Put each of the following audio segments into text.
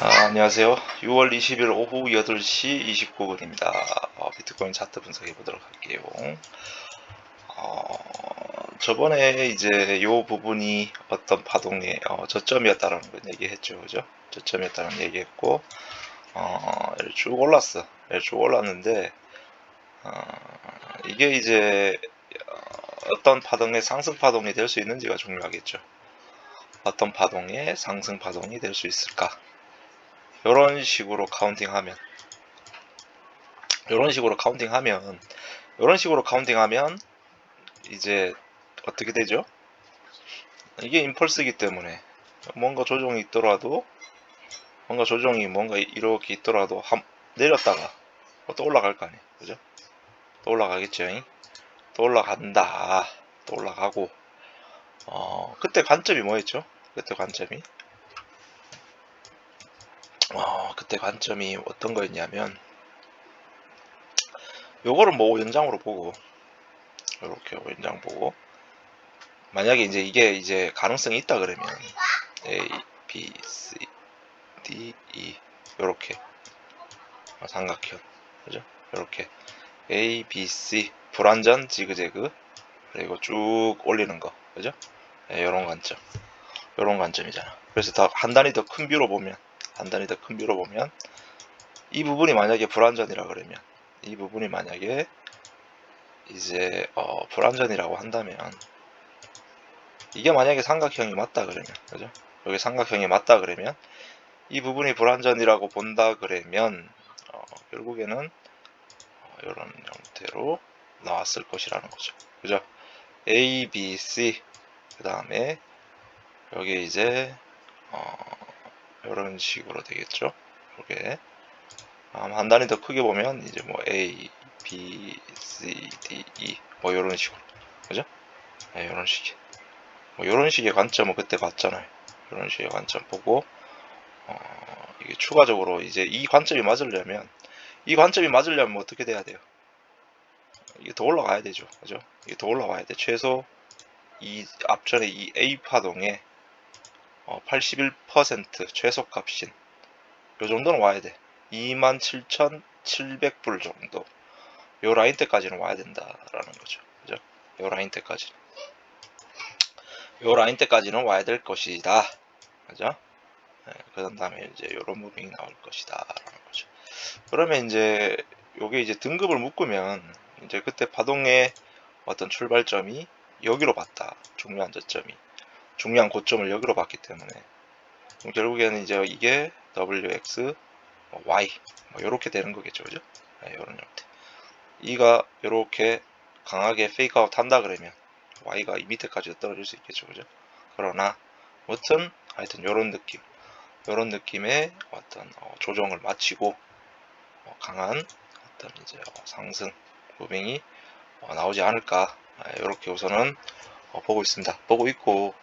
안녕하세요. 6월 20일 오후 8시 29분입니다. 비트코인 차트 분석해 보도록 할게요. 저번에 이제 요 부분이 어떤 파동의 저점이었다라는 걸 얘기했죠. 그죠? 저점이었다는 얘기했고, 얘를 쭉 올랐어. 얘를 쭉 올랐는데, 이게 이제 어떤 파동의 상승 파동이 될 수 있는지가 중요하겠죠. 어떤 파동의 상승 파동이 될 수 있을까? 이런 식으로 카운팅하면 이런 식으로 카운팅하면 이제 어떻게 되죠? 이게 임펄스이기 때문에 뭔가 조정이 있더라도 뭔가 이렇게 있더라도 내렸다가 또 올라갈 거 아니에요. 그죠? 또 올라가겠죠. 또 올라간다. 또 올라가고 그때 관점이 뭐였죠? 그때 관점이 어떤 거였냐면 요거를 뭐 연장으로 보고 이렇게 연장 보고 만약에 이게 이제 가능성이 있다 그러면 A, B, C, D, E 요렇게 삼각형 그죠? 요렇게 A, B, C 불완전 지그재그 그리고 쭉 올리는 거 그죠? 네, 요런 관점이잖아. 그래서 한 단위 더 큰 뷰로 보면 이 부분이 만약에 불완전이라 그러면 이 부분이 만약에 이제 불완전이라고 한다면 이게 만약에 삼각형이 맞다 그러면 그죠? 여기 삼각형이 맞다 그러면 이 부분이 불완전이라고 본다 그러면 결국에는 이런 형태로 나왔을 것이라는 거죠. 그죠? A, B, C 그 다음에 여기 이제 이런 식으로 되겠죠. 이게 한 단위 더 크게 보면 이제 뭐 A, B, C, D, E 뭐 이런 식으로 그죠? 네, 이런 식의 뭐 이런 식의 관점을 그때 봤잖아요. 이런 식의 관점 보고 이게 추가적으로 이제 이 관점이 맞으려면 뭐 어떻게 돼야 돼요? 이게 더 올라가야 되죠. 그죠? 이게 더 올라가야 돼. 최소 이 앞전에 이 A 파동의 81% 최소값인 요 정도는 와야 돼. 27,700불 정도. 요 라인 때까지는 와야 된다라는 거죠. 그죠? 요 라인 때까지는 와야 될 것이다. 그죠? 네, 그 다음에 이제 요런 무빙이 나올 것이다. 라는 거죠. 그러면 이제 요게 이제 등급을 묶으면 이제 그때 파동의 어떤 출발점이 여기로 봤다. 중요한 고점을 여기로 봤기 때문에 결국에는 이제 이게 WX, Y 뭐 이렇게 되는 거겠죠, 그죠? 네, 이런 형태. E가 이렇게 강하게 페이크아웃 한다 그러면 Y가 이 밑에까지 떨어질 수 있겠죠, 그죠? 그러나 하여튼 이런 느낌의 어떤 조정을 마치고 강한 어떤 이제 상승 무빙이 나오지 않을까 이렇게 우선은 보고 있고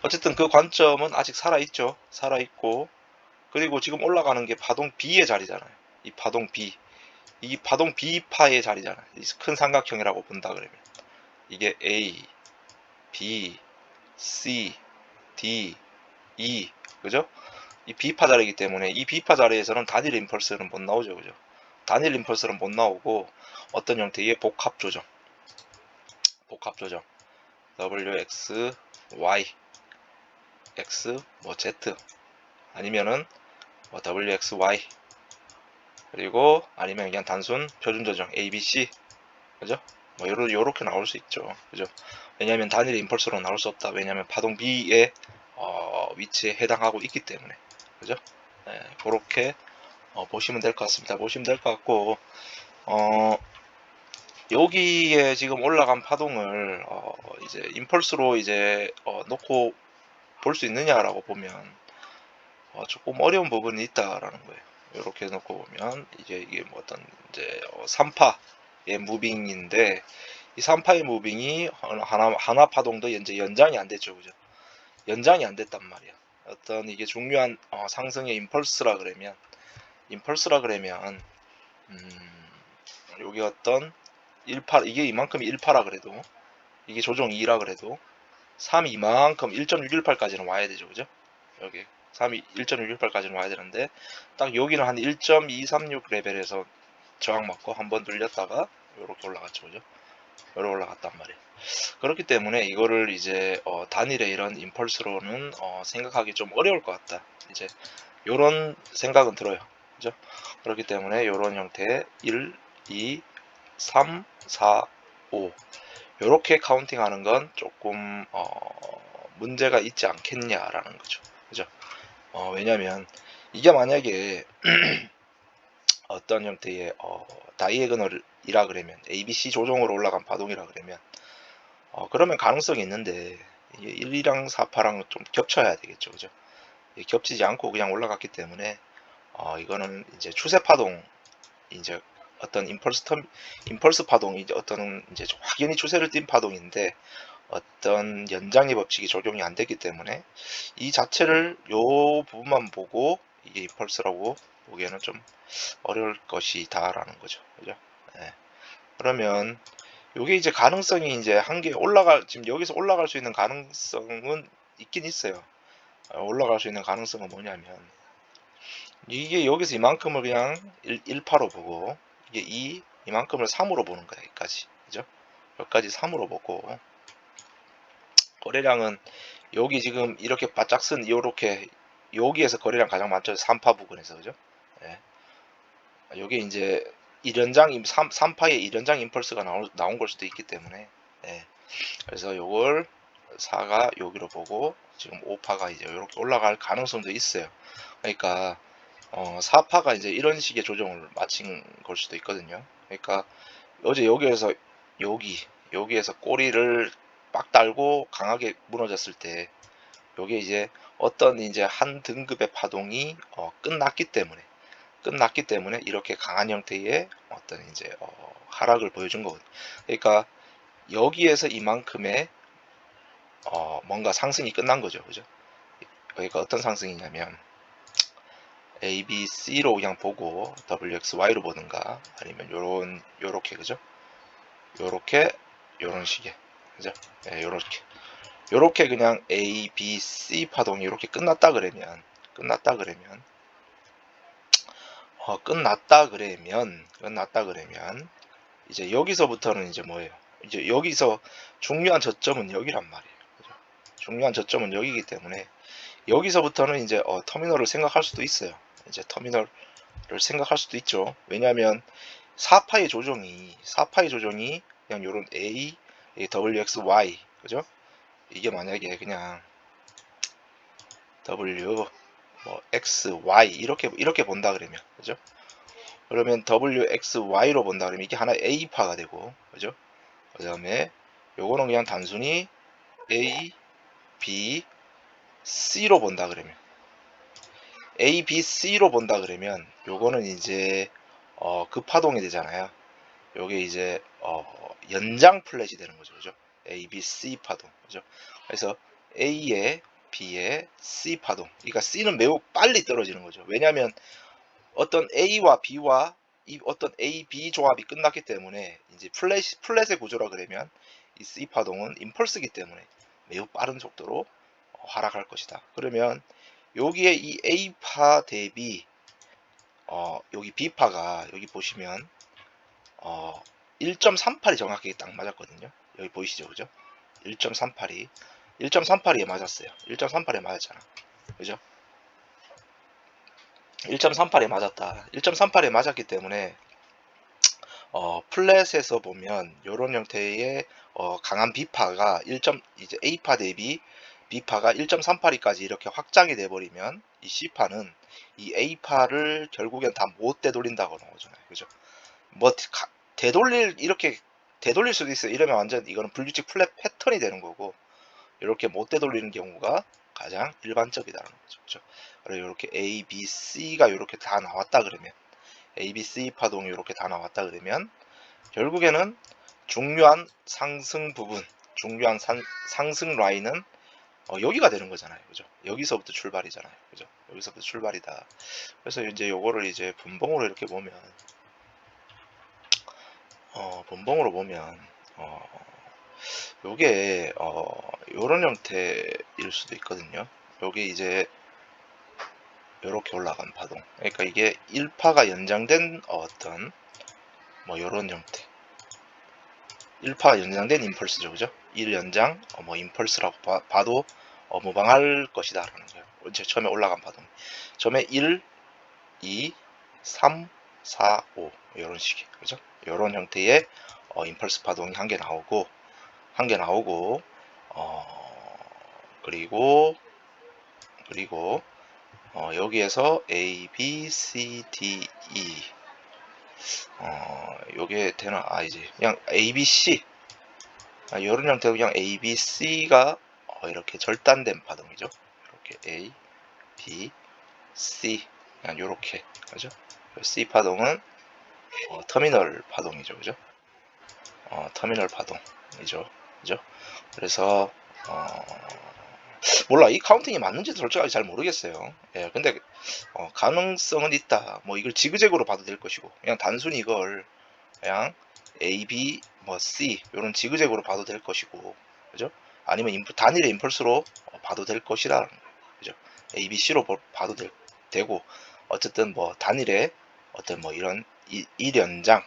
어쨌든 그 관점은 아직 살아있고 그리고 지금 올라가는 게 파동 B의 자리잖아요. 이 파동 B파의 자리잖아요. 이 큰 삼각형이라고 본다 그러면 이게 A, B, C, D, E 그죠? 이 B파 자리이기 때문에 이 B파 자리에서는 단일 임펄스는 못 나오죠. 그죠? 단일 임펄스는 못 나오고 어떤 형태의 복합 조정 W, X, Y, X, 뭐 Z 아니면은 뭐 W, X, Y 그리고 아니면 그냥 단순 표준 조정 A, B, C 그죠? 뭐 요렇게 나올 수 있죠. 그죠? 왜냐하면 단일 임펄스로 나올 수 없다. 왜냐하면 파동 B의 위치에 해당하고 있기 때문에 그죠? 네, 그렇게 보시면 될 것 같습니다. 보시면 될 것 같고 여기에 지금 올라간 파동을 이제 임펄스로 이제 놓고 볼 수 있느냐라고 보면 조금 어려운 부분이 있다라는 거예요. 이렇게 놓고 보면 이게 뭐 어떤 이제 3파의 무빙인데 이 3파의 무빙이 하나 파동도 이제 연장이 안 됐죠, 그죠? 연장이 안 됐단 말이야. 어떤 이게 중요한 상승의 임펄스라 그러면 여기 어떤 1파 이게 이만큼이 1파라 그래도 이게 조정 2라 그래도 3이 이만큼 1.618까지는 와야 되죠, 그죠? 여기 3이 1.668까지는 와야 되는데 딱 여기는 한 1.236 레벨에서 저항 맞고 한번 눌렸다가 이렇게 올라갔죠, 그죠? 이렇게 올라갔단 말이에요. 그렇기 때문에 이거를 이제 단일의 이런 임펄스로는 생각하기 좀 어려울 것 같다. 이제 요런 생각은 들어요, 그죠? 그렇기 때문에 요런 형태의 1, 2, 3, 4, 5 요렇게 카운팅하는 건 조금 문제가 있지 않겠냐라는 거죠, 그죠? 왜냐면 이게 만약에 어떤 형태의 다이애그널이라 그러면 ABC 조정으로 올라간 파동이라 그러면 그러면 가능성이 있는데 이게 1이랑 4파랑 좀 겹쳐야 되겠죠, 그죠? 겹치지 않고 그냥 올라갔기 때문에 이거는 이제 추세 파동, 이제 어떤 임펄스 파동이 이제 어떤 이제 확연히 추세를 띈 파동인데 어떤 연장의 법칙이 적용이 안 됐기 때문에 이 자체를 요 부분만 보고 이게 임펄스라고 보기에는 좀 어려울 것이다라는 거죠, 그죠? 네. 그러면 요게 이제 가능성이 이제 한계 지금 여기서 올라갈 수 있는 가능성은 있긴 있어요. 올라갈 수 있는 가능성은 뭐냐면 이게 여기서 이만큼을 그냥 1파로 보고 이게 이만큼을 3으로 보는 거야. 여기까지, 그죠? 여기까지 3으로 보고 거래량은 여기 지금 이렇게 바짝 쓴 요렇게 여기에서 거래량 가장 많죠. 3파 부근에서, 그죠? 예. 요게 이제 3파의 1연장 임펄스가 나온 걸 수도 있기 때문에 예. 그래서 요걸 4가 여기로 보고 지금 5파가 이제 이렇게 올라갈 가능성도 있어요. 그러니까 4파가 이제 이런 식의 조정을 마친 걸 수도 있거든요. 그러니까 어제 여기에서 꼬리를 빡 달고 강하게 무너졌을 때 요게 이제 어떤 이제 한 등급의 파동이 끝났기 때문에 이렇게 강한 형태의 어떤 이제 하락을 보여준 거거든요. 그러니까 여기에서 이만큼의 뭔가 상승이 끝난 거죠, 그죠? 그러니까 어떤 상승이냐면 A, B, C로 그냥 보고 WX, Y로 보든가 아니면 요렇게, 그죠? 요런 식의, 그죠? 네, 요렇게 그냥 A, B, C 파동이 이렇게 끝났다 그러면 이제 여기서부터는 이제 뭐예요? 이제 여기서 중요한 저점은 여기란 말이에요, 그죠? 중요한 저점은 여기이기 때문에 여기서부터는 이제 터미널을 생각할 수도 있어요. 이제 터미널을 생각할 수도 있죠. 왜냐하면 4파의 조정이 그냥 요런 A, WX, Y, 그죠? 이게 만약에 그냥 W, 뭐 X, Y 이렇게 본다 그러면, 그죠? 그러면 W, X, Y로 본다 그러면 이게 하나의 A파가 되고, 그죠? 그 다음에 요거는 그냥 단순히 A, B, C로 본다 그러면 A, B, C로 본다 그러면 요거는 이제 급파동이 되잖아요. 요게 이제 연장 플랫이 되는 거죠, 그죠? A, B, C 파동, 그죠? 그래서 A에 B에 C 파동. 그러니까 C는 매우 빨리 떨어지는 거죠. 왜냐하면 어떤 A와 B와 이 어떤 A, B 조합이 끝났기 때문에 이제 플랫의 구조라 그러면 이 C 파동은 임펄스기 때문에 매우 빠른 속도로 하락할 것이다. 그러면 여기에 이 A파 대비 여기 B파가 여기 보시면 1.38이 정확하게 딱 맞았거든요. 여기 보이시죠, 그죠? 1.38이 맞았어요. 1.38에 맞았잖아, 그죠? 1.38에 맞았다. 1.38에 맞았기 때문에 플랫에서 보면 이런 형태의 강한 B파가 이제 A파 대비 B파가 1.38까지 이렇게 확장이 돼 버리면 이 C파는 이 A파를 결국엔 다 못 되돌린다고 나오잖아요 그죠? 뭐 이렇게 되돌릴 수도 있어요. 이러면 완전 이거는 불규칙 플랫 패턴이 되는 거고 이렇게 못 되돌리는 경우가 가장 일반적이다는 거죠. 그죠? 그리고 이렇게 A, B, C가 이렇게 다 나왔다 그러면 A, B, C 파동이 이렇게 다 나왔다 그러면 결국에는 중요한 상승 부분, 중요한 상승 라인은 여기가 되는 거잖아요. 그죠? 여기서부터 출발이잖아요. 그죠? 여기서부터 출발이다. 그래서 이제 요거를 이제 분봉으로 이렇게 보면 분봉으로 보면 요게 요런 형태일 수도 있거든요. 요게 이제 요렇게 올라간 파동. 그러니까 이게 1파가 연장된 어떤 뭐 요런 형태. 1파가 연장된 임펄스죠. 그죠? 1연장 뭐 임펄스라고 봐도 무방할 것이다 라는 거예요. 이제 처음에 올라간 파동. 처음에 1, 2, 3, 4, 5 이런 식의 그죠? 이런 형태의 임펄스 파동이 한 개 나오고 그리고 여기에서 A, B, C, D, E 요게 되나? 이제 그냥 A, B, C 이런 형태로 그냥 A, B, C가 이렇게 절단된 파동이죠. 이렇게 A, B, C 그냥 요렇게 그죠? C 파동은 터미널 파동이죠. 그죠? 터미널 파동이죠. 그죠? 그래서 몰라 이 카운팅이 맞는지도 솔직하게 잘 모르겠어요. 예, 근데 가능성은 있다. 뭐 이걸 지그재그로 봐도 될 것이고 그냥 단순히 이걸 그냥 A, B, 뭐 C 이런 지그재그로 봐도 될 것이고 그죠? 아니면 단일의 임펄스로 봐도 될 것이다. 그죠? A, B, C로 봐도 되고 어쨌든 뭐 단일의 어떤 뭐 이런 일연장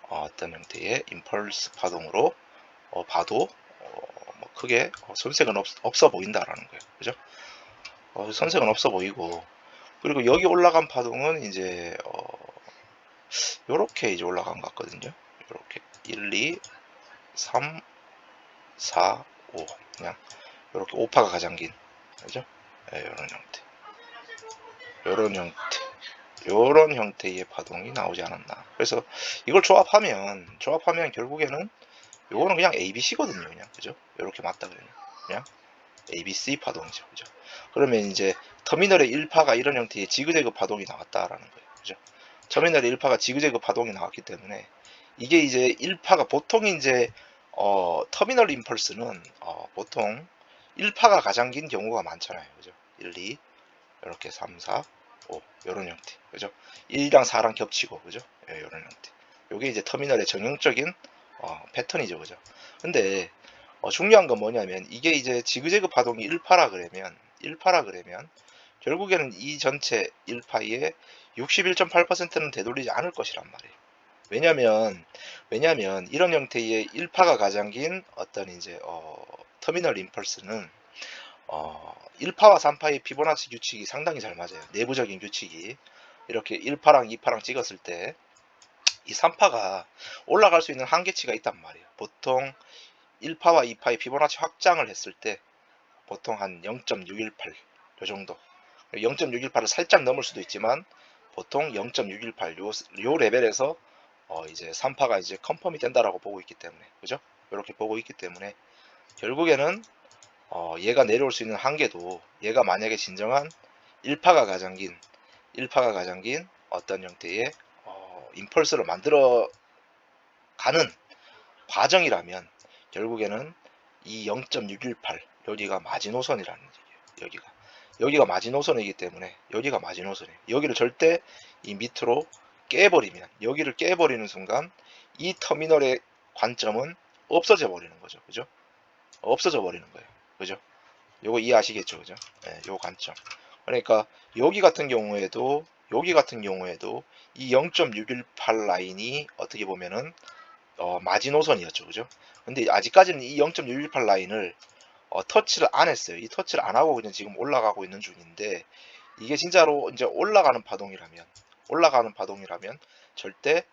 어떤 형태의 임펄스 파동으로 봐도 뭐 크게 손색은 없어 보인다라는 거예요. 그죠? 손색은 없어 보이고 그리고 여기 올라간 파동은 이제 요렇게 이제 올라간 것 같거든요. 요렇게 1, 2, 3, 4, 5 그냥 요렇게 5파가 가장 긴 그죠? 네, 요런 형태의 파동이 나오지 않았나. 그래서 이걸 조합하면 결국에는 요거는 그냥 ABC거든요. 그냥 그죠? 요렇게 맞다 그냥 ABC 파동이죠. 그죠? 그러면 이제 터미널의 1파가 이런 형태의 지그재그 파동이 나왔다라는 거예요. 그죠? 터미널의 1파가 지그재그 파동이 나왔기 때문에 이게 이제 1파가 보통 이제 터미널 임펄스는 보통 1파가 가장 긴 경우가 많잖아요. 그죠? 1, 2 이렇게 3, 4, 5 이런 형태. 그죠? 1이랑 4랑 겹치고 그죠? 예, 이런 형태. 요게 이제 터미널의 전형적인 패턴이죠. 그죠? 근데 중요한 건 뭐냐면 이게 이제 지그재그 파동이 1파라 그러면 결국에는 이 전체 1파의 61.8%는 되돌리지 않을 것이란 말이에요. 왜냐면 이런 형태의 1파가 가장 긴 어떤 이제 터미널 임펄스는 1파와 3파의 피보나치 규칙이 상당히 잘 맞아요. 내부적인 규칙이 이렇게 1파랑 2파랑 찍었을 때 이 3파가 올라갈 수 있는 한계치가 있단 말이에요. 보통 1파와 2파의 피보나치 확장을 했을 때 보통 한 0.618 요 정도 0.618을 살짝 넘을 수도 있지만 보통 0.618 요 레벨에서 이제 3파가 이제 컨펌이 된다라고 보고 있기 때문에 그죠? 이렇게 보고 있기 때문에 결국에는 얘가 내려올 수 있는 한계도 얘가 만약에 진정한 1파가 가장 긴 어떤 형태의 임펄스를 만들어 가는 과정이라면 결국에는 이 0.618 여기가 마지노선이라는 얘기예요. 여기가 마지노선이기 때문에 여기가 마지노선이에요. 여기를 절대 이 밑으로 깨버리면 여기를 깨버리는 순간 이 터미널의 관점은 없어져 버리는 거죠. 그죠? 없어져 버리는 거예요. 그죠? 요거 이해하시겠죠? 그죠? 네, 요 관점. 그러니까 여기 같은 경우에도 이 0.618 라인이 어떻게 보면은 마지노선이었죠. 그죠? 근데 아직까지는 이 0.618 라인을 터치를 안 했어요. 이 터치를 안 하고 그냥 지금 올라가고 있는 중인데 이게 진짜로 이제 올라가는 파동이라면 절대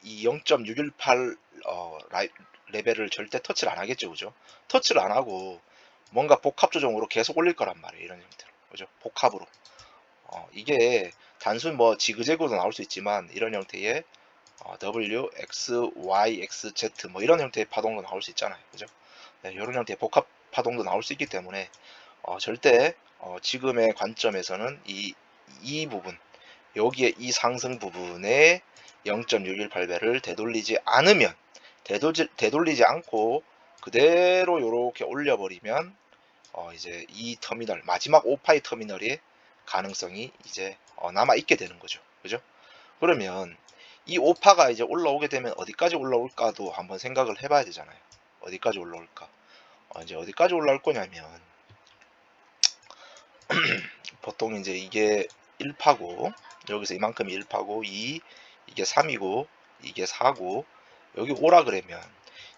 이 0.618 레벨을 절대 터치를 안 하겠죠. 그죠? 터치를 안 하고 뭔가 복합 조정으로 계속 올릴 거란 말이에요. 이런 형태로. 그죠? 복합으로. 이게 단순 뭐 지그재그도 나올 수 있지만 이런 형태의 W, X, Y, X, Z 뭐 이런 형태의 파동도 나올 수 있잖아요. 그죠? 네, 이런 형태의 복합 파동도 나올 수 있기 때문에 절대 지금의 관점에서는 이 부분 여기에 이 상승 부분에 0.618배를 되돌리지 않으면 되돌리지 않고 그대로 이렇게 올려버리면 이제 이 터미널 마지막 5파이 터미널의 가능성이 이제 남아 있게 되는 거죠. 그죠? 그러면 이 5파가 이제 올라오게 되면 어디까지 올라올까도 한번 생각을 해봐야 되잖아요. 어디까지 올라올까? 이제 어디까지 올라올 거냐면 보통 이제 이게 1파고 여기서 이만큼이 1파고 2 이게 3이고 이게 4고 여기 5라 그러면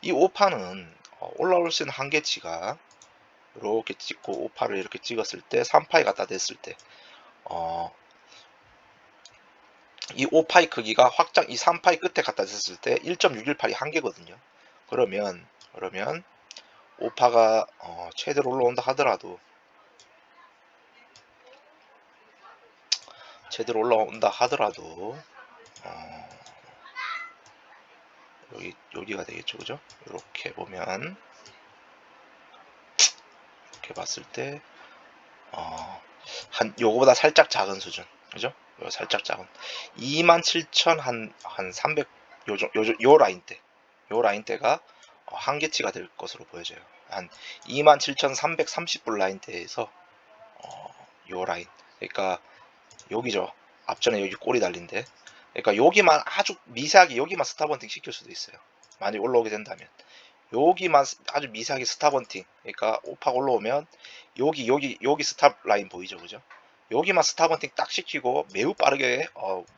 이 5파는 올라올 수 있는 한계치가 이렇게 찍고 5파를 이렇게 찍었을 때 3파에 갖다 댔을 때 이 5파의 크기가 확장 이 3파의 끝에 갖다 댔을 때 1.618이 한계거든요. 그러면 5파가 최대로 올라온다 하더라도 여기가 되겠죠, 그죠? 이렇게 보면 이렇게 봤을 때 한 요거보다 살짝 작은 수준, 그죠? 요 살짝 작은 27,000 한 300 요 라인대가 한계치가 될 것으로 보여져요. 한 27,330불 라인대에서 요 라인, 그러니까 여기죠. 앞전에 여기 꼬리 달린데, 그러니까 여기만 아주 미세하게 여기만 스탑번팅 시킬 수도 있어요. 만약 올라오게 된다면 여기만 아주 미세하게 스탑번팅, 그러니까 오파가 올라오면 여기 스탑 라인 보이죠, 그죠? 여기만 스탑번팅 딱 시키고 매우 빠르게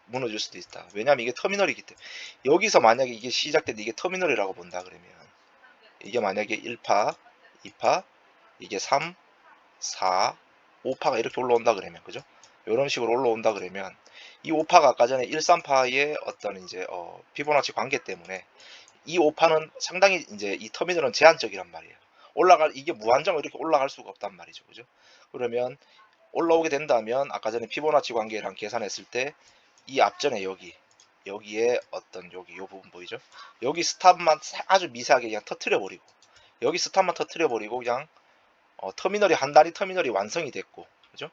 무너질 수도 있다. 왜냐면 이게 터미널이기 때문에. 여기서 만약에 이게 시작된 이게 터미널이라고 본다 그러면 이게 만약에 1파 2파 이게 3 4 5파가 이렇게 올라온다 그러면, 그죠? 이런 식으로 올라온다 그러면 이 5파가 아까 전에 138의 어떤 이제 피보나치 관계 때문에 이 5파는 상당히 이제 이 터미널은 제한적이란 말이에요. 이게 무한정으로 이렇게 올라갈 수가 없단 말이죠, 그죠? 그러면 올라오게 된다면 아까 전에 피보나치 관계랑 계산했을 때 이 앞전에 여기에 어떤 여기 요 부분 보이죠? 여기 스탑만 아주 미세하게 그냥 터트려 버리고 여기 스탑만 터트려 버리고 그냥 터미널이 한 단위 터미널이 완성이 됐고, 그죠?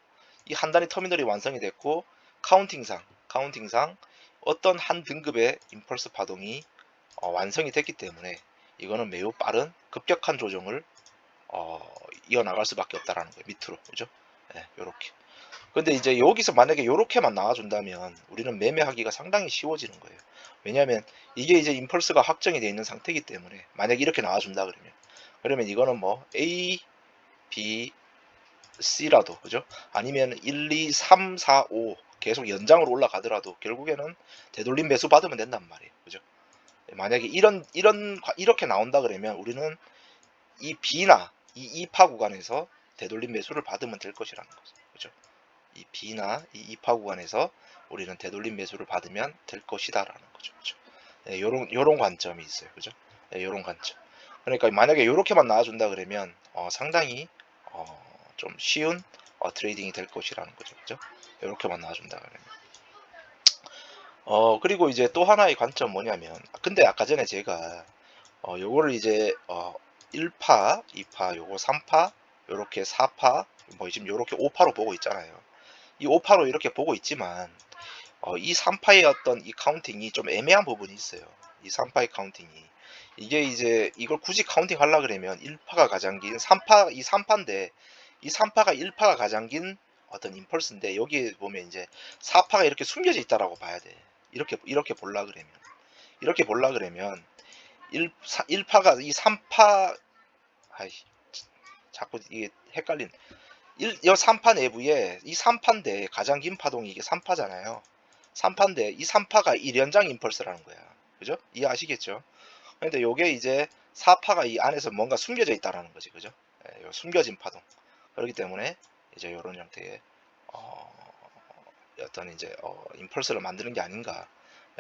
이 한 단위 터미널이 완성이 됐고 카운팅상 어떤 한 등급의 임펄스 파동이 완성이 됐기 때문에 이거는 매우 빠른 급격한 조정을 이어나갈 수밖에 없다라는 거예요. 밑으로, 그죠? 네, 요렇게. 근데 이제 여기서 만약에 요렇게만 나와준다면 우리는 매매하기가 상당히 쉬워지는 거예요. 왜냐하면 이게 이제 임펄스가 확정이 되어 있는 상태이기 때문에 만약에 이렇게 나와준다 그러면 이거는 뭐 A, B, C라도, 그죠? 아니면 1, 2, 3, 4, 5 계속 연장으로 올라가더라도 결국에는 되돌림 매수 받으면 된단 말이에요, 그죠? 만약에 이렇게 나온다 그러면 우리는 이 B나 이 2파 구간에서 되돌림 매수를 받으면 될 것이라는 거죠, 그죠? 이 B나 이 2파 구간에서 우리는 되돌림 매수를 받으면 될 것이다라는 거죠, 그죠? 네, 요런 관점이 있어요, 그죠? 네, 요런 관점. 그러니까 만약에 이렇게만 나와준다 그러면 상당히 좀 쉬운 트레이딩이 될 것이라는 거죠, 그죠? 이렇게만 나와준다 그러면. 그리고 이제 또 하나의 관점 뭐냐면, 근데 아까 전에 제가 요거를 이제 1파, 2파, 요거 3파, 요렇게 4파, 뭐 지금 요렇게 5파로 보고 있잖아요. 이 5파로 이렇게 보고 있지만 이 3파의 어떤 이 카운팅이 좀 애매한 부분이 있어요. 이 3파의 카운팅이 이게 이제 이걸 굳이 카운팅 하려 그러면 1파가 가장 긴 3파, 이 3파인데 이 3파가 1파가 가장 긴 어떤 임펄스인데 여기에 보면 이제 4파가 이렇게 숨겨져 있다라고 봐야 돼. 이렇게 볼라 그러면 1파가 이 3파, 아이 자꾸 이게 헷갈린, 이 3파 내부에 이 3파인데 가장 긴 파동이 이게 3파잖아요. 3파인데 이 3파가 1연장 임펄스라는 거야. 그죠? 이해하시겠죠? 근데 요게 이제 4파가 이 안에서 뭔가 숨겨져 있다라는 거지. 그죠? 예, 요 숨겨진 파동. 그렇기 때문에 이제 요런 형태의 어떤 이제 임펄스를 만드는 게 아닌가.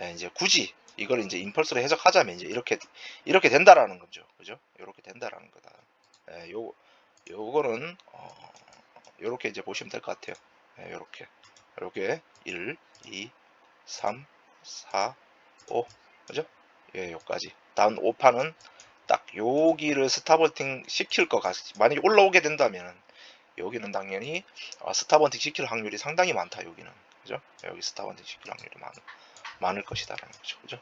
예, 이제 굳이 이걸 이제 임펄스로 해석하자면 이제 이렇게 된다라는 거죠. 그죠? 이렇게 된다라는 거다. 예, 요거는 요렇게 이제 보시면 될 것 같아요. 예, 요렇게 1, 2, 3, 4, 5, 그죠? 예, 요까지. 다음 5파는 딱 여기를 스탑버팅 시킬 것 같이, 만약에 올라오게 된다면 여기는 당연히 스탑버팅 시킬 확률이 상당히 많다. 여기는, 그죠? 여기 스탑버팅 시킬 확률이 많을 것이다라는 거죠, 그죠?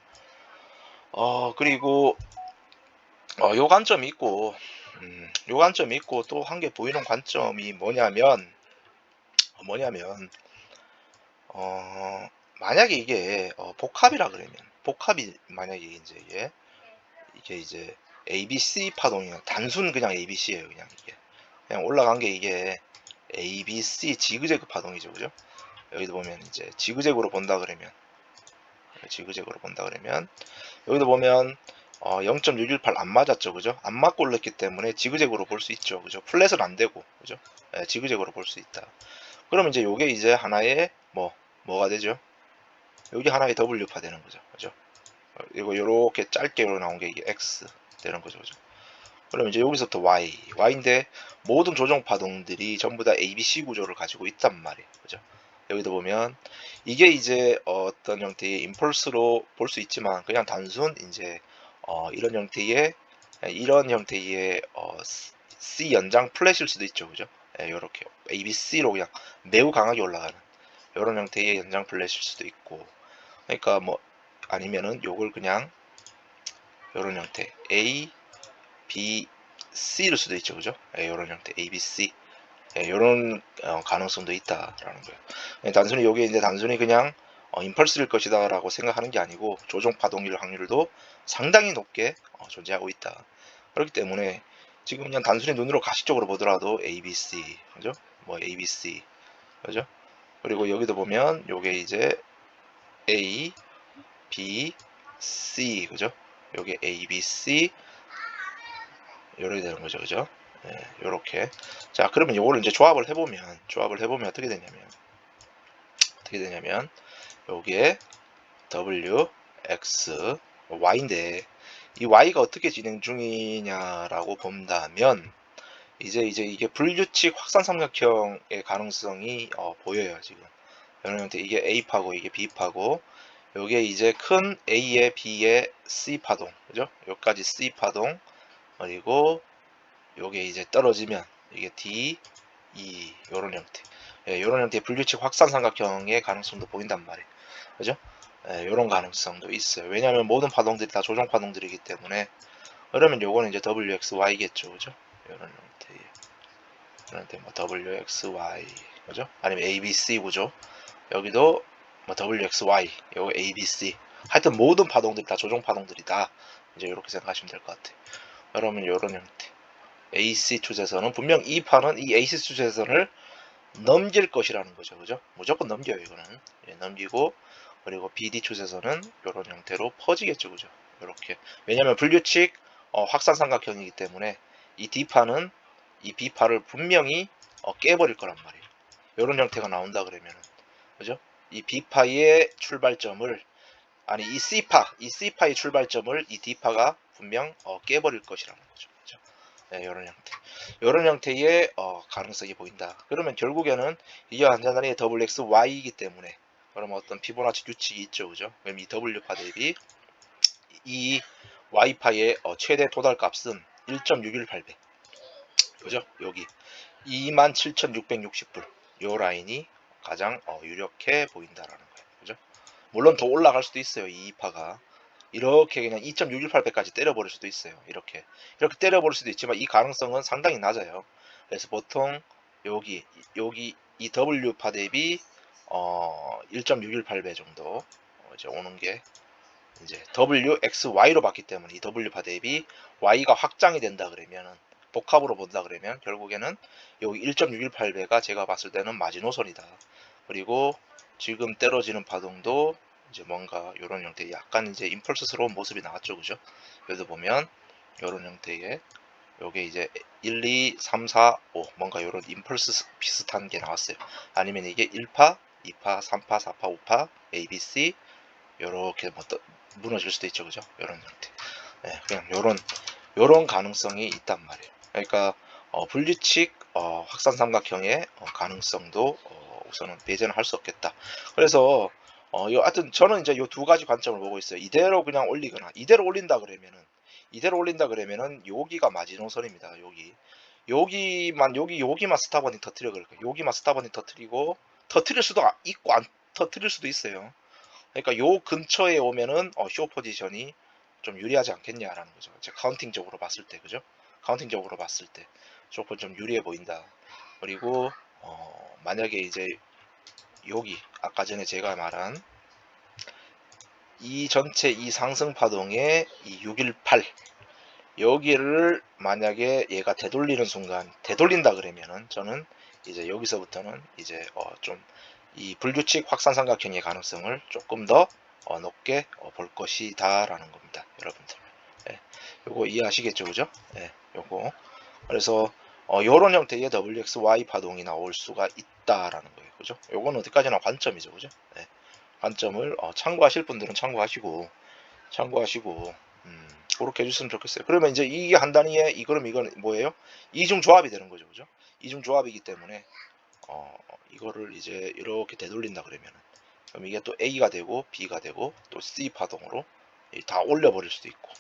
그리고 요 관점이 있고, 또 한 개 보이는 관점이 뭐냐면 만약에 이게 복합이라 그러면, 복합이 만약에 이게 이제 ABC 파동이에요. 단순 그냥 ABC예요. 그냥 올라간 게 이게 A, B, C 지그재그 파동이죠, 그죠? 여기도 보면 이제 지그재그로 본다 그러면 여기도 보면 0.618 안 맞았죠, 그죠? 안 맞고 올렸기 때문에 지그재그로 볼 수 있죠, 그죠? 플랫은 안 되고, 그죠? 예, 지그재그로 볼 수 있다. 그러면 이제 요게 이제 하나의 뭐가 되죠? 여기 하나의 W파 되는 거죠, 그죠? 이거 요렇게 짧게 나온 게 이게 X 되는 거죠, 그죠? 그럼 이제 여기서부터 Y인데 모든 조정 파동들이 전부 다 ABC 구조를 가지고 있단 말이에요, 그죠? 여기도 보면 이게 이제 어떤 형태의 임펄스로 볼 수 있지만 그냥 단순 이제 이런 형태의 C 연장 플랫일 수도 있죠, 그죠? 이렇게 ABC로 그냥 매우 강하게 올라가는 이런 형태의 연장 플랫일 수도 있고, 그러니까 뭐 아니면은 요걸 그냥 이런 형태 A, B, C일 수도 있죠, 그죠? 이런 형태 A, B, C 이런 가능성도 있다라는 거예요. 단순히 여기 이제 단순히 그냥 임펄스일 것이다라고 생각하는 게 아니고 조종 파동일 확률도 상당히 높게 존재하고 있다. 그렇기 때문에 지금 그냥 단순히 눈으로 가식적으로 보더라도 A, B, C, 그죠? 뭐 A, B, C, 그죠? 그리고 여기도 보면 요게 이제 A, B, C, 그죠? 요게 A, B, C 이렇게 되는 거죠, 그죠? 요렇게. 자, 그러면 요거를 이제 조합을 해보면 어떻게 되냐면 여기에 W, X, Y인데 이 Y가 어떻게 진행 중이냐라고 본다면 이제 이게 불규칙 확산 삼각형의 가능성이 보여요, 지금. 이런 형태 이게 A파고 이게 B파고 요게 이제 큰 A에 B에 C 파동, 그죠? 여기까지 C 파동, 그리고 요게 이제 떨어지면 이게 D, E 요런 형태, 요런 형태의 불규칙 확산 삼각형의 가능성도 보인단 말이에요, 그죠? 요런 가능성도 있어요. 왜냐하면 모든 파동들이 다 조정 파동들이기 때문에. 그러면 요거는 이제 WXY겠죠, 그죠? 요런 형태의 뭐 WXY, 그죠? 아니면 ABC 구조, 여기도 뭐 WXY, 요거 ABC, 하여튼 모든 파동들이 다 조정 파동들이다, 이제 이렇게 생각하시면 될 것 같아요. 그러면 요런 형태 AC 추세선은 분명 이 판은 이 AC 추세선을 넘길 것이라는 거죠, 그죠? 무조건 넘겨요, 이거는. 넘기고, 그리고 BD 추세선은 이런 형태로 퍼지겠죠, 그죠? 이렇게. 왜냐하면 불규칙 확산 삼각형이기 때문에 이 D파는 이 B파를 분명히 깨버릴 거란 말이에요. 이런 형태가 나온다 그러면은, 그죠? 이 B파의 출발점을, 아니 이 C파의 출발점을 이 D파가 분명 깨버릴 것이라는 거죠, 그죠? 이런 형태, 이런 형태의 가능성이 보인다. 그러면 결국에는 이게 완전히 WXY이기 때문에, 그러면 어떤 피보나치 규칙이 있죠, 그죠? 그럼 이 W파 대비 이 Y파의 최대 도달 값은 1.618배, 그죠? 여기 27,660불, 요 라인이 가장 유력해 보인다라는 거예요, 그죠? 물론 더 올라갈 수도 있어요, 이 2파가. 이렇게 그냥 2.618배까지 때려버릴 수도 있어요. 이렇게 때려버릴 수도 있지만 이 가능성은 상당히 낮아요. 그래서 보통 여기 이 W파 대비 1.618배 정도 이제 오는 게 이제 WXY로 봤기 때문에, 이 W파 대비 Y가 확장이 된다 그러면은, 복합으로 본다 그러면 결국에는 여기 1.618배가 제가 봤을 때는 마지노선이다. 그리고 지금 떨어지는 파동도 이제 뭔가 이런 형태의 약간 이제 임펄스스러운 모습이 나왔죠, 그죠? 여기서 보면 이런 형태의 요게 이제 1, 2, 3, 4, 5 뭔가 이런 임펄스 비슷한 게 나왔어요. 아니면 이게 1파, 2파, 3파, 4파, 5파, ABC 요렇게 뭐 무너질 수도 있죠, 그죠? 이런 형태. 그냥 요런 가능성이 있단 말이에요. 그러니까 불규칙 확산 삼각형의 가능성도 우선은 배제는 할 수 없겠다. 그래서 하여튼 저는 이제 요 두 가지 관점을 보고 있어요. 이대로 그냥 올리거나, 이대로 올린다 그러면은 여기가 마지노선입니다. 여기만 스탑버닝 터트려 그럴까. 여기만 스탑버닝 터트리고, 터트릴 수도 있고 안 터트릴 수도 있어요. 그러니까 요 근처에 오면은 쇼 포지션이 좀 유리하지 않겠냐라는 거죠. 제 카운팅적으로 봤을 때, 그죠? 카운팅적으로 봤을 때 쇼 포지션 좀 유리해 보인다. 그리고 만약에 이제 여기 아까 전에 제가 말한 이 전체 이 상승 파동의 이 618, 여기를 만약에 얘가 되돌리는 순간, 되돌린다 그러면은 저는 이제 여기서부터는 이제 좀 이 불규칙 확산 삼각형의 가능성을 조금 더 높게 볼 것이다 라는 겁니다, 여러분들. 예, 요거 이해하시겠죠, 그죠? 예, 요거. 그래서 요런 형태의 WXY 파동이 나올 수가 있다라는 거예요, 그죠? 요거는 어디까지나 관점이죠, 그죠? 예, 관점을 참고하실 분들은 참고하시고 그렇게 해주시면 좋겠어요. 그러면 이제 이게 한 단위에 그럼 이건 뭐예요? 이중 조합이 되는 거죠, 그죠? 이중 조합이기 때문에 이거를 이제 이렇게 되돌린다 그러면 그럼 이게 또 A가 되고 B가 되고 또 C 파동으로 다 올려버릴 수도 있고,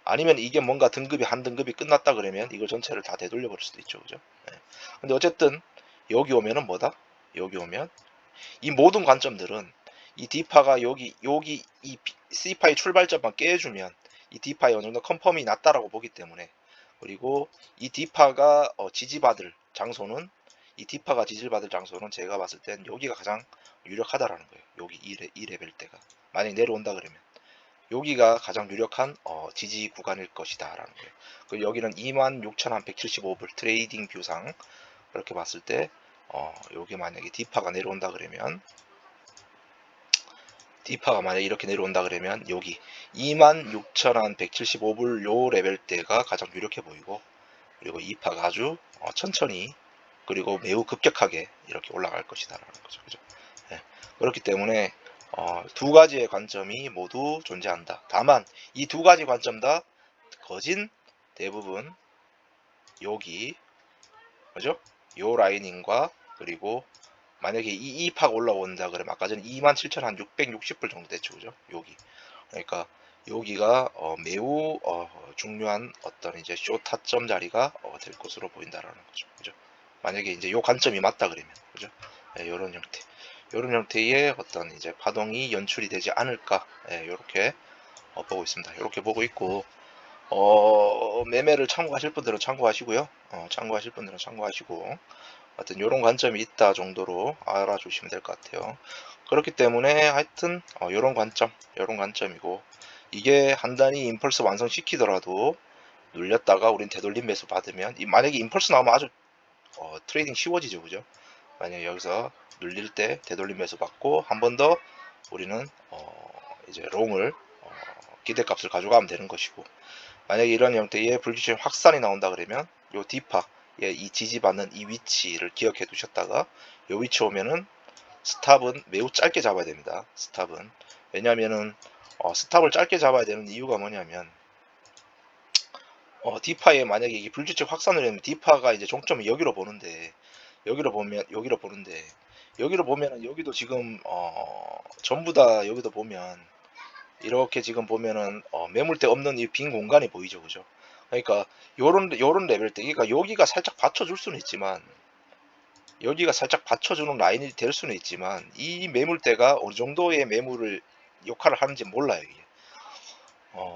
아니면 이게 뭔가 등급이 한 등급이 끝났다 그러면 이거 전체를 다 되돌려 버릴 수도 있죠, 그죠? 네. 근데 어쨌든 여기 오면은 뭐다? 여기 오면 이 모든 관점들은 이 D파가 여기 이 C파의 출발점만 깨주면 이 D파의 어느 정도 컨펌이 났다라고 보기 때문에, 그리고 이 D파가 지지받을 장소는 이 D파가 지지받을 장소는 제가 봤을 땐 여기가 가장 유력하다라는 거예요. 여기 이 레벨 때가 만약에 내려온다 그러면 여기가 가장 유력한 지지 구간일 것이다 라는 거예요. 그리고 여기는 26,175불 트레이딩 뷰상 그렇게 봤을 때 여기 만약에 D파가 내려온다 그러면 D파가 만약에 이렇게 내려온다 그러면 여기 26,175불 요 레벨대가 가장 유력해 보이고, 그리고 2파가 아주 천천히 그리고 매우 급격하게 이렇게 올라갈 것이다 라는 거죠, 그죠? 네. 그렇기 때문에 두 가지의 관점이 모두 존재한다. 다만 이 두 가지 관점 다 거진 대부분 여기, 그죠? 요 라이닝과, 그리고 만약에 이 2파가 올라온다 그러면 아까 전에 27,660불 정도 됐죠, 그죠? 여기. 그러니까 여기가 매우 중요한 어떤 이제 쇼 타점 자리가 될 것으로 보인다라는 거죠, 그죠? 만약에 이제 요 관점이 맞다 그러면, 그죠? 네, 요런 형태. 요런 형태의 어떤 이제 파동이 연출이 되지 않을까, 요렇게 보고 있습니다. 요렇게 보고 있고, 매매를 참고하실 분들은 참고하시고요. 참고하실 분들은 참고하시고, 하여튼 요런 관점이 있다 정도로 알아주시면 될 것 같아요. 그렇기 때문에 하여튼 요런 관점이고, 이게 한 단위 임펄스 완성시키더라도 눌렸다가 우린 되돌림 매수 받으면, 만약에 임펄스 나오면 아주 트레이딩 쉬워지죠, 그죠? 만약에 여기서 눌릴 때 되돌림 매수 받고 한 번 더 우리는 이제 롱을 기대값을 가져가면 되는 것이고, 만약에 이런 형태의 불규칙 확산이 나온다 그러면 요 D파 이 지지받는 이 위치를 기억해 두셨다가 요 위치 오면은 스탑은 매우 짧게 잡아야 됩니다. 스탑은 왜냐면은 스탑을 짧게 잡아야 되는 이유가 뭐냐면 D파에 만약에 이게 불규칙 확산을 하면 D파가 이제 종점을 여기로 보는데 여기로 보면은 여기도 지금 전부 다 여기도 보면 이렇게 지금 보면은 매물대 없는 이 빈 공간이 보이죠, 그죠? 그러니까 요런 레벨 때, 그러니까 여기가 살짝 받쳐줄 수는 있지만, 여기가 살짝 받쳐주는 라인이 될 수는 있지만, 이 매물대가 어느 정도의 매물을 역할을 하는지 몰라요, 이게.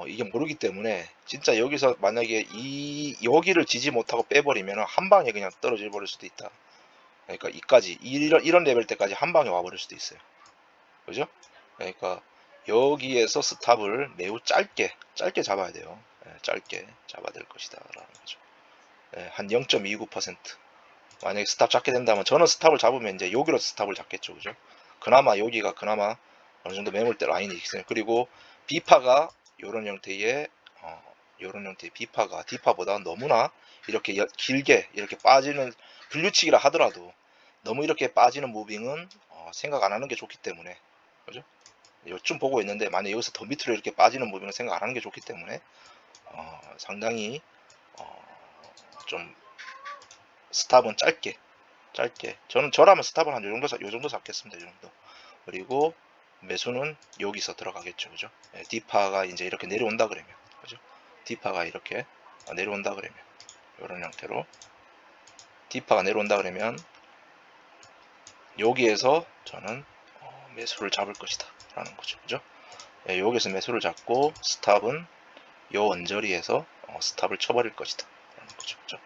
이게 모르기 때문에 진짜 여기서 만약에 여기를 지지 못하고 빼버리면 한 방에 그냥 떨어져 버릴 수도 있다. 그러니까 이런 레벨 때까지 한 방에 와버릴 수도 있어요, 그죠? 그러니까 여기에서 스탑을 매우 짧게 잡아야 돼요. 짧게 잡아야 될 것이다 라는 거죠. 한 0.29%. 만약에 스탑 잡게 된다면, 저는 스탑을 잡으면 이제 여기로 스탑을 잡겠죠, 그죠? 그나마 여기가 그나마 어느 정도 매물대 라인이 있어요. 그리고 B파가 요런 형태의 B파가 D파보다 너무나 이렇게 길게 이렇게 빠지는, 불규칙이라 하더라도 너무 이렇게 빠지는 무빙은 생각 안 하는 게 좋기 때문에, 그죠? 요쯤 보고 있는데 만약 여기서 더 밑으로 이렇게 빠지는 무빙을 생각 안 하는 게 좋기 때문에 상당히 좀 스탑은 짧게 저라면 스탑은 한 요정도 잡겠습니다. 요정도. 그리고 매수는 여기서 들어가겠죠, 그죠? D파가 이제 이렇게 내려온다 그러면, 그죠? D파가 이렇게 내려온다 그러면 이런 형태로 D파가 내려온다 그러면 여기에서 저는 매수를 잡을 것이다 라는 거죠, 그죠? 여기서 매수를 잡고 스탑은 요 언저리에서 스탑을 쳐버릴 것이다 라는 거죠, 그죠?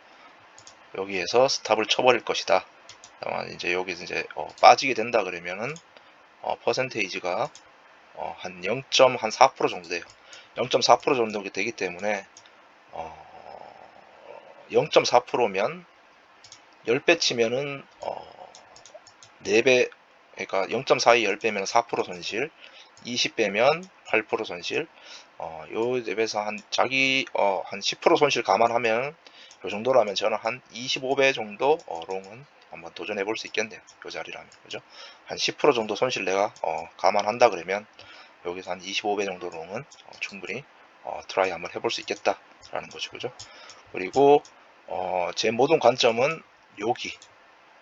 여기에서 스탑을 쳐버릴 것이다. 다만 이제 여기서 이제 빠지게 된다 그러면은 퍼센테이지가 한 0.4% 정도 돼요. 0.4% 정도 되기 때문에 0.4%면 10배 치면은 4배, 그러니까 0.42 10배면 4% 손실, 20배면 8% 손실, 요 랩에서 한 자기 한 10% 손실 감안하면 요 정도라면 저는 한 25배 정도 롱은 한번 도전해 볼 수 있겠네요. 요 자리라면, 그죠? 한 10% 정도 손실 내가 감안한다 그러면 여기서 한 25배 정도 롱은 충분히 트라이 한번 해볼 수 있겠다라는 거죠, 그죠? 그리고 제 모든 관점은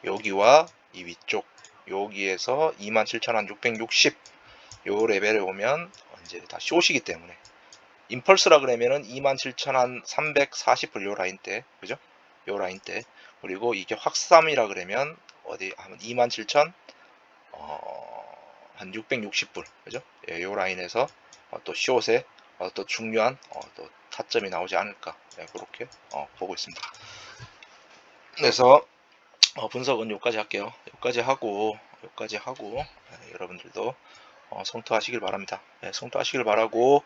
여기와 이 위쪽 여기에서 27,660 요 레벨에 오면 이제 다 숏이기 때문에 임펄스라 그러면은 27,340불 요 라인 때, 그죠? 요 라인 때. 그리고 이게 확삼이라 그러면 어디 한 27,000 한 660불, 그죠? 예, 요 라인에서 또 숏에 또 중요한 또 타점이 나오지 않을까, 네, 그렇게 보고 있습니다. 그래서 분석은 여기까지 할게요. 여기까지 하고 여러분들도 성투하시길 바랍니다. 네, 성투하시길 바라고,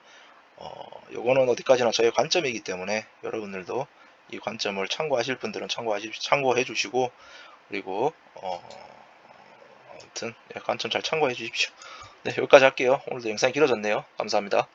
요거는 어디까지나 저의 관점이기 때문에 여러분들도 이 관점을 참고하실 분들은 참고해 주시고, 그리고 아무튼 관점 잘 참고해 주십시오. 네, 여기까지 할게요. 오늘도 영상이 길어졌네요. 감사합니다.